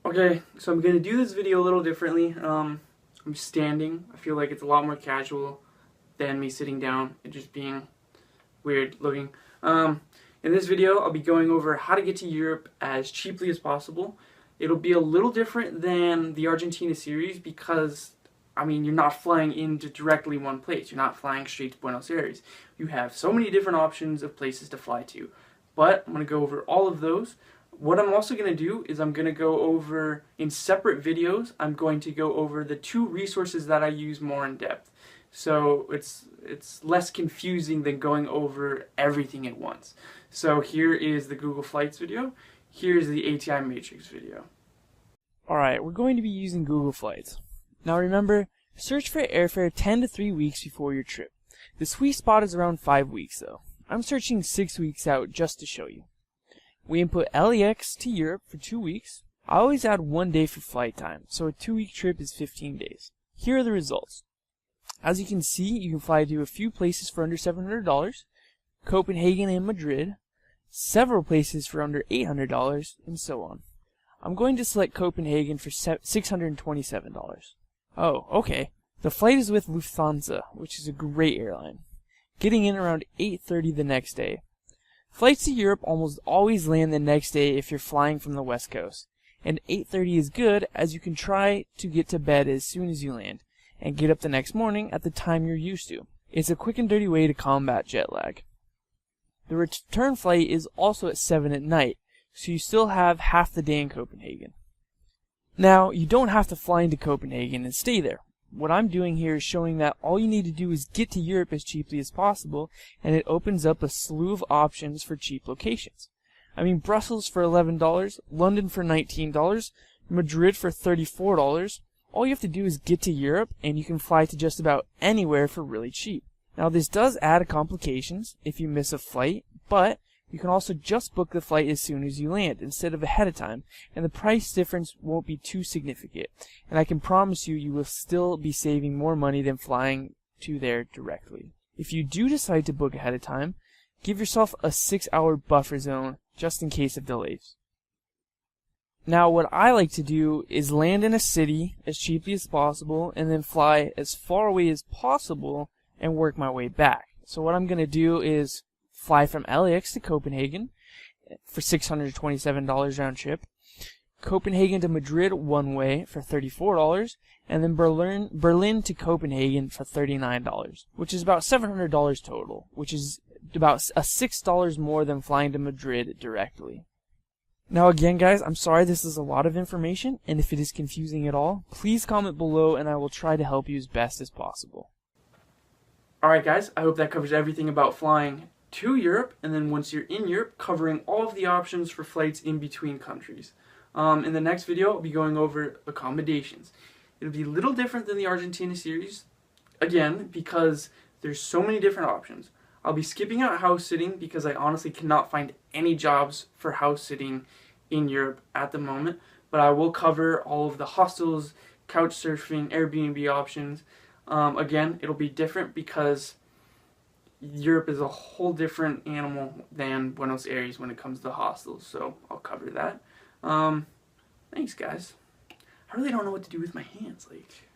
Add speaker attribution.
Speaker 1: Okay, so I'm gonna do this video a little differently. I'm standing. I feel like it's a lot more casual than me sitting down and just being weird looking. In this video, I'll be going over how to get to Europe as cheaply as possible. It'll be a little different than the Argentina series because, I mean, you're not flying into directly one place. You're not flying straight to Buenos Aires. You have so many different options of places to fly to. But I'm going to go over all of those. What I'm also going to do is I'm going to go over, in separate videos, I'm going to go over the two resources that I use more in depth. So it's less confusing than going over everything at once. So here is the Google Flights video. Here's the ATI Matrix video.
Speaker 2: Alright, we're going to be using Google Flights. Now remember, search for airfare 10 to 3 weeks before your trip. The sweet spot is around 5 weeks though. I'm searching 6 weeks out just to show you. We input LEX to Europe for 2 weeks. I always add 1 day for flight time, so a 2-week trip is 15 days. Here are the results. As you can see, you can fly to a few places for under $700, Copenhagen and Madrid, several places for under $800, and so on. I'm going to select Copenhagen for $627. Oh, okay. The flight is with Lufthansa, which is a great airline. Getting in around 8:30 the next day. Flights to Europe almost always land the next day if you're flying from the West Coast, and 8:30 is good as you can try to get to bed as soon as you land, and get up the next morning at the time you're used to. It's a quick and dirty way to combat jet lag. The return flight is also at 7 at night, so you still have half the day in Copenhagen. Now, you don't have to fly into Copenhagen and stay there. What I'm doing here is showing that all you need to do is get to Europe as cheaply as possible, and it opens up a slew of options for cheap locations. I mean, Brussels for $11, London for $19, Madrid for $34. All you have to do is get to Europe, and you can fly to just about anywhere for really cheap. Now, this does add complications if you miss a flight, but you can also just book the flight as soon as you land instead of ahead of time, and the price difference won't be too significant. And I can promise you, you will still be saving more money than flying to there directly. If you do decide to book ahead of time, give yourself a 6-hour buffer zone just in case of delays. Now, what I like to do is land in a city as cheaply as possible and then fly as far away as possible and work my way back. So what I'm going to do is fly from LAX to Copenhagen for $627 round trip, Copenhagen to Madrid one way for $34, and then Berlin to Copenhagen for $39, which is about $700 total, which is about $6 more than flying to Madrid directly. Now again guys, I'm sorry this is a lot of information, and if it is confusing at all, please comment below and I will try to help you as best as possible.
Speaker 1: Alright guys, I hope that covers everything about flying to Europe, and then once you're in Europe, covering all of the options for flights in between countries. In the next video, I'll be going over accommodations. It'll be a little different than the Argentina series, again, because there's so many different options. I'll be skipping out house sitting because I honestly cannot find any jobs for house sitting in Europe at the moment, but I will cover all of the hostels, couch surfing, Airbnb options. Again, it'll be different because Europe is a whole different animal than Buenos Aires when it comes to hostels, so I'll cover that. Thanks guys. I really don't know what to do with my hands, like...